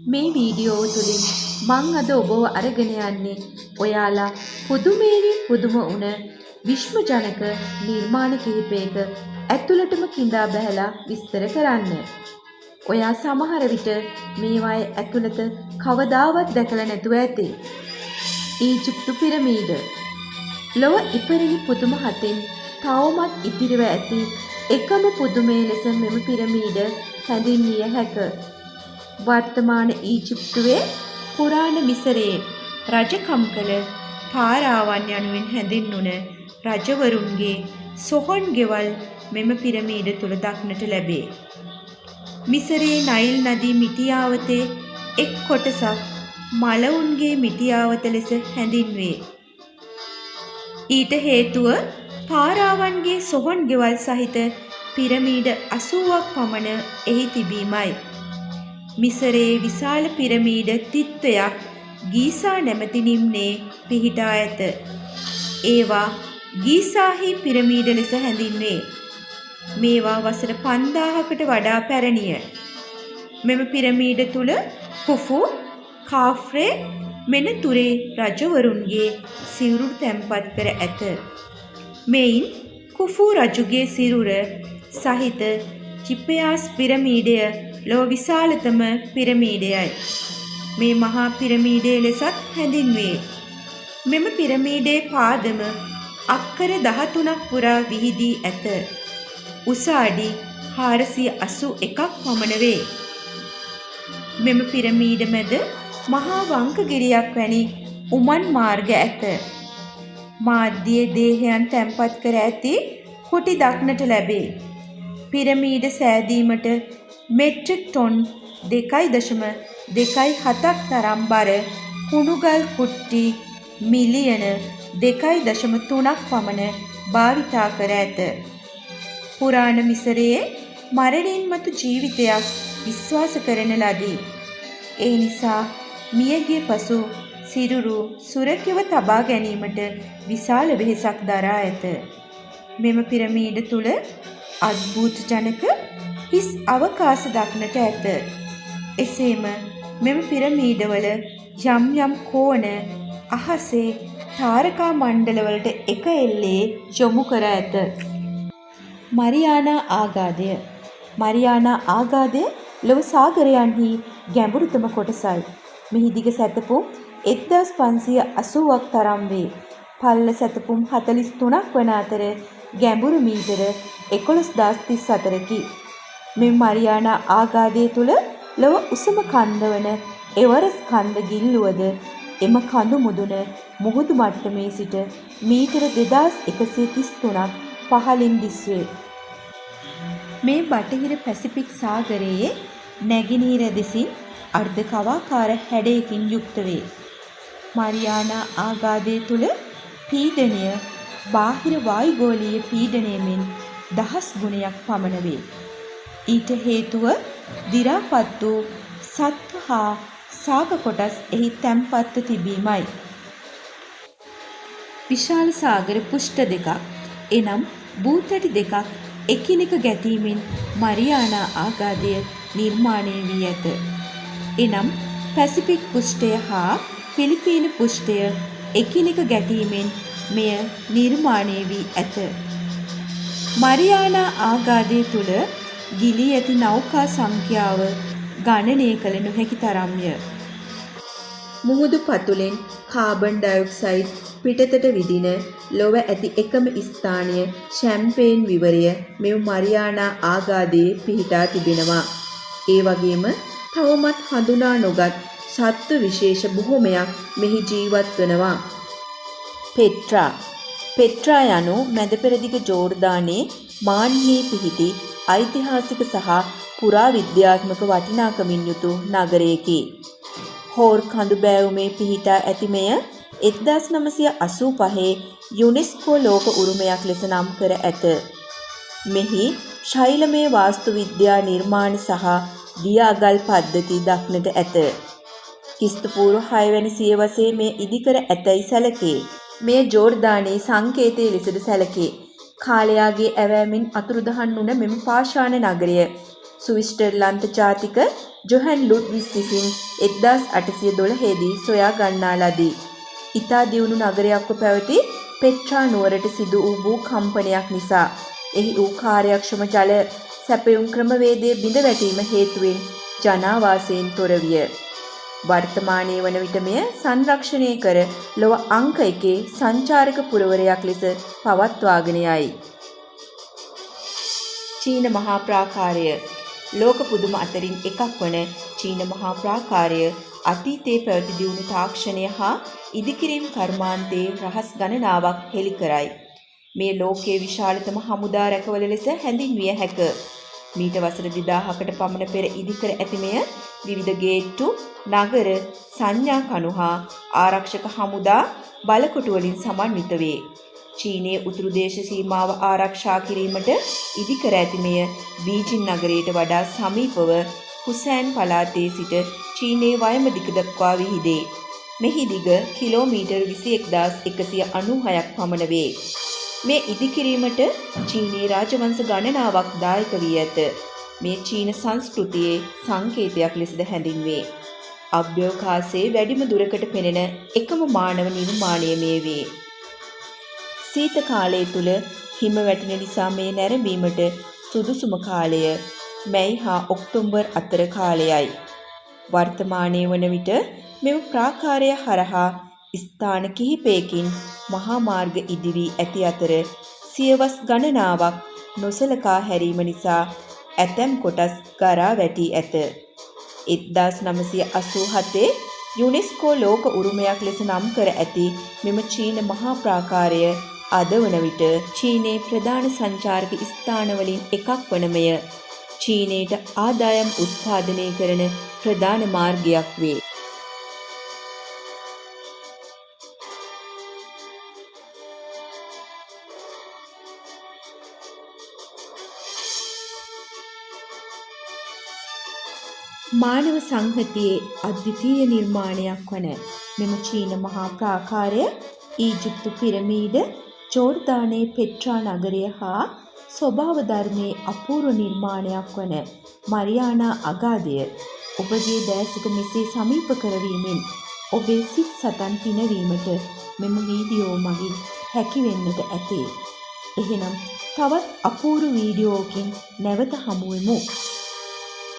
මේ වීඩියෝ තුලින් මං අද ඔබව අරගෙන යන්නේ ඔයාලා පුදුමේනි පුදුම වුණ විශ්වජනක නිර්මාණ කිහිපයක ඇතුළටම கிඳා බැහැලා විස්තර කරන්න. ඔයා සමහර විට මේවායේ ඇතුළත කවදාවත් දැකලා නැතුව ඇති. ඊජිප්තු පිරමීඩ ලොව ඉපරිණි පුදුම හතෙන් තවමත් ඉතිරිව ඇති එකම පුදුමේ ලෙස මෙම පිරමීඩ හැඳින්විය හැක. වර්තමාන ඊජිප්තුවේ පුරාණ මිසරයේ රජකම් කළ පාරාවන් යනුවෙන් හැඳින්වුන රජවරුන්ගේ සොහොන් ගෙවල් මෙම පිරමීඩ තුල දක්නට ලැබේ. මිසරයේ නයිල් නදී මිටියාවතේ එක් කොටසක් මලවුන්ගේ මිටියාවත ලෙස හැඳින්වේ. ඊට හේතුව පාරාවන්ගේ සොහොන් ගෙවල් සහිත පිරමීඩ 80ක් පමණ එහි තිබීමයි. මිසරයේ විශාල පිරමීඩ තිත්වයක් ගීසා නැමැති නිම්නයේ පිහිටා ඇත. ඒවා ගීසාහි පිරමීඩ ලෙස හැඳින්වේ. මේවා වසර 5000කට වඩා පැරණිය. මෙම පිරමීඩ තුල ඛුෆු, කාෆ්රේ, මෙනතුරේ රජවරුන්ගේ සිරුරු තැන්පත් කර ඇත. මෙයින් ඛුෆු රජුගේ සිරුර සහිත චිපයාස් පිරමීඩය ලොව විශාලතම පිරමීඩයයි. මේ මහා පිරමීඩය ලෙසත් හැඳින්වේ. මෙම පිරමීඩයේ පාදම අක්කර 13ක් පුරා විහිදී ඇත. උස අඩි 481ක් පමණ වේ. මෙම පිරමීඩ මැද මහා වංකගිරියක් වැනි උමන් මාර්ග ඇත. මාධ්‍යයේ දේහයන් තැන්පත් කර ඇති කුටි දක්නට ලැබේ. පිරමීඩ සෑදීමට මෙට්‍රික් ටොන් 2.27ක් තරම් බර කුණුගල් කුට්ටි මිලියන 2.3ක් පමණ භාවිතා කර ඇත. පුරාණ මිසරයේ මරණින් මතු ජීවිතයක් විශ්වාස කරන ලදී. ඒ නිසා මියගිය පසු සිරුරු සුරකිව තබා ගැනීමට විශාල වෙහෙසක් දරා ඇත. මෙම පිරමීඩ තුල අద్භූත ජනක හිස් අවකාශ දක්නට ඇත. එසේම මෙම පිරමීඩවල යම් යම් කෝණ අහසේ තාරකා මණ්ඩලවලට එක එල්ලේ යොමු කර ඇත. මරියානා ආගාධය. මරියානා ආගාධය ලොව සාගරයන්හි ගැඹුරුතම කොටසයි. මෙහි දිග සැතපුම් 1580ක් තරම් වේ. පළල සැතපුම් 43ක් වන අතර ගැඹුරු මීටර 11034කි. මේ මරියානා ආගාධය තුල ලොව උසම කන්ද වන එවරස් කන්ද ගිල්ලුවද එම කඳු මුදුන මුහුදු මට්ටමේ සිට මීටර 2133ක් පහළින් දිස්වේ. මේ බටහිර පැසිෆික් සාගරයේ නැගෙනහිර දෙසින් අර්ධ කවාකාර හැඩයකින් යුක්ත වේ. මරියානා ආගාධය තුල පීඩනය බාහිර වායුගෝලීය පීඩනය මෙන් 10 ගුණයක් පමණ වේ. ඊට හේතුව දි รา පත් වූ සත්ව හා සාග කොටස් එහි තැන්පත්ව තිබීමයි. විශාල සාගර පුෂ්ඨ දෙකක් එනම් භූතටි දෙකක් එකිනෙක ගැටීමෙන් මරියානා ආගාධය නිර්මාණය වී ඇත. එනම් පැසිෆික් පුෂ්ඨය හා පිලිපීන පුෂ්ඨය එකිනෙක ගැටීමෙන් මෙය නිර්මාණය වී ඇත. මරියානා ආගාධය තුල ගිලී ඇති නෞකා සංඛ්‍යාව ගණනය කළ නොහැකි තරම්ය. මුහුදු පතුලෙන් කාබන් ඩයොක්සයිඩ් පිටතට විදින ලොව ඇති එකම ස්ථානය ෂැම්පේන් විවරය මෙම මරියානා ආගාධයේ පිහිටා තිබෙනවා. ඒ වගේම තවමත් හඳුනා නොගත් සත්ව විශේෂ බොහොමයක් මෙහි ජීවත් වනවා. පෙට්‍රා යනු මැද පෙරදිග ජෝර්දානයේ මාන්හි පිහිටි ඓතිහාසික සහ පුරා විද්‍යාත්මක වටිනාකමින් යුතු නගරයකි. හෝර් කඳු බෑවුමේ පිහිටා ඇති මෙය 1985 යුනෙස්කෝ ලෝක උරුමයක් ලෙස නම් කර ඇත. මෙහි ශෛලමය වාස්තු විද්‍යා නිර්මාණ සහ දියාගල් පද්ධති දක්නට ඇත. ක්‍රිස්තු පූර්ව 6 වැනි සියවසේ මේ ඉදිකර ඇතැයි සැලකේ. මෙය ජෝර්දානයේ සංකේතය ලෙසද සැලකේ. කාලයාගේ ඇවෑමෙන් අතුරුදහන් වුණ මෙම පාෂාණ නගරය ස්විට්සර්ලන්ත ජාතික ජොහන් ලුඩ්විග් විසින් 1812 දී සොයා ගන්නා ලදී. ඉතා දියුණු නගරයක්ව පැවති පෙට්‍රා නුවරට සිදු වූ භූකම්පනයක් නිසා එහි වූ කාර්යක්ෂම ජල සැපයුම් ක්‍රමවේදයේ බිඳ වැටීම හේතුවෙන් ජනාවාසයෙන් තොර විය. වර්තමානයේ වන විට මෙය සංරක්ෂණය කර ලොව අංක 1 සංචාරක පුරවරයක් ලෙස පවත්වාගෙන යයි. චීන මහා ප්‍රාකාරය ලෝක පුදුම අතරින් එකක් වන චීන මහා ප්‍රාකාරය අතීතයේ පැවති දියුණු තාක්ෂණය හා ඉදිකිරීම් කර්මාන්තයේ රහස් ගණනාවක් හෙළි කරයි. මේ ලෝකයේ විශාලතම හමුදා රැකවල ලෙස හැඳින්විය හැක. මීට වසර 2000කට පමණ පෙර ඉදිකර ඇති මෙය විවිධ ගේට්ටු, නගර, සංඥා කණු හා ආරක්ෂක හමුදා බලකොටු වලින් සමන්විත වේ. චීනයේ උතුරු දේශ සීමාව ආරක්ෂා කිරීමට ඉදිකර ඇති මෙය බීජිං නගරයට වඩා සමීපව හුසෑන් පළාතේ සිට චීනයේ වයම දිග දක්වා විහිදේ. මෙහි දිග කිලෝමීටර් 21196ක් පමණ වේ. මේ ඉදිකිරීමට චීනී රාජවංශ ගණනාවක් දායක වී ඇත. මේ චීන සංස්කෘතියේ සංකේතයක් ලෙසද හැඳින්වේ. අභ්‍යවකාශයේ වැඩිම දුරකට පෙනෙන එකම මානව නිර්මාණය මේ වේ. සීත කාලය තුල හිම වැටෙන නිසා මේ නැරඹීමට සුදුසුම කාලය මැයි හා ඔක්තෝබර් අතර කාලයයි. වර්තමානයේ වන විට මෙම ප්‍රාකාරය හරහා ස්ථාන කිහිපයකින් මහා මාර්ග ඉදිවී ඇති අතර සියවස් ගණනාවක් නොසලකා හැරීම නිසා ඇතැම් කොටස් ගරා වැටී ඇත. 1987 යුනෙස්කෝ ලෝක උරුමයක් ලෙස නම් කර ඇති මෙම චීන මහා ප්‍රාකාරය අද වන විට චීනයේ ප්‍රධාන සංචාරක ස්ථානවලින් එකක් වන මෙය චීනයට ආදායම් උත්පාදනය කරන ප්‍රධාන මාර්ගයක් වේ. මානව සංහතියේ අද්විතීය නිර්මාණයක් වන මෙම චීන මහා ප්‍රාකාරය ඊජිප්තු පිරමීඩ, ජෝර්දානයේ පෙට්‍රා නගරය හා ස්වභාව ධර්මයේ අපූර්ව නිර්මාණයක් වන මරියානා අගාධය ඔබගේ දැසට මෙසේ සමීප කරවීමෙන් ඔබේ සිත් සතන් පිනවීමට මෙම වීඩියෝ මගින් හැකිවෙන්නට ඇතේ. එහෙනම් තවත් අපූර්ව වීඩියෝකින් නැවත හමුවෙමු.